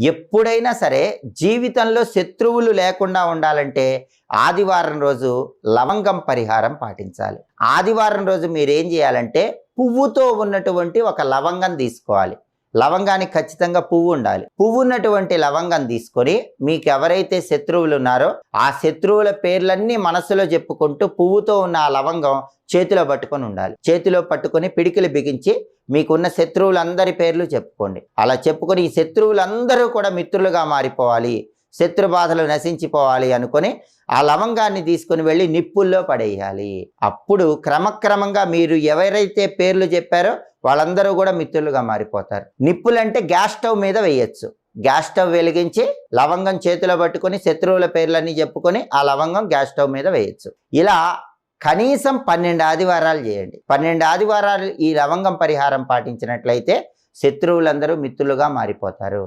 ఎప్పుడైనా సరే జీవితంలో శత్రువులు లేకుండా ఉండాలంటే ఆదివారం రోజు లవంగం పరిహారం పాటించాలి. ఆదివారం రోజు మీరేం చేయాలంటే పువ్వుతో ఉన్నటువంటి ఒక లవంగం తీసుకోవాలి. లవంగానికి ఖచ్చితంగా పువ్వు ఉండాలి. పువ్వు ఉన్నటువంటి లవంగం తీసుకొని మీకు ఎవరైతే శత్రువులు ఉన్నారో ఆ శత్రువుల పేర్లన్నీ మనసులో చెప్పుకుంటూ పువ్వుతో ఉన్న ఆ లవంగం చేతిలో పట్టుకొని ఉండాలి. చేతిలో పట్టుకొని పిడికిలు బిగించి మీకున్న శత్రువులందరి పేర్లు చెప్పుకోండి. అలా చెప్పుకొని ఈ శత్రువులందరూ కూడా మిత్రులుగా మారిపోవాలి, శత్రు బాధలు నశించిపోవాలి అనుకొని ఆ లవంగాన్ని తీసుకుని వెళ్ళి నిప్పుల్లో పడేయాలి. అప్పుడు క్రమక్రమంగా మీరు ఎవరైతే పేర్లు చెప్పారో వాళ్ళందరూ కూడా మిత్రులుగా మారిపోతారు. నిప్పులంటే గ్యాస్ స్టవ్ మీద వేయచ్చు. గ్యాస్ స్టవ్ వెలిగించి లవంగం చేతిలో పట్టుకొని శత్రువుల పేర్లన్నీ చెప్పుకొని ఆ లవంగం గ్యాస్ స్టవ్ మీద వేయచ్చు. ఇలా కనీసం 12 ఆదివారాలు చేయండి. 12 ఆదివారాలు ఈ లవంగం పరిహారం పాటించినట్లయితే శత్రువులందరూ మిత్రులుగా మారిపోతారు.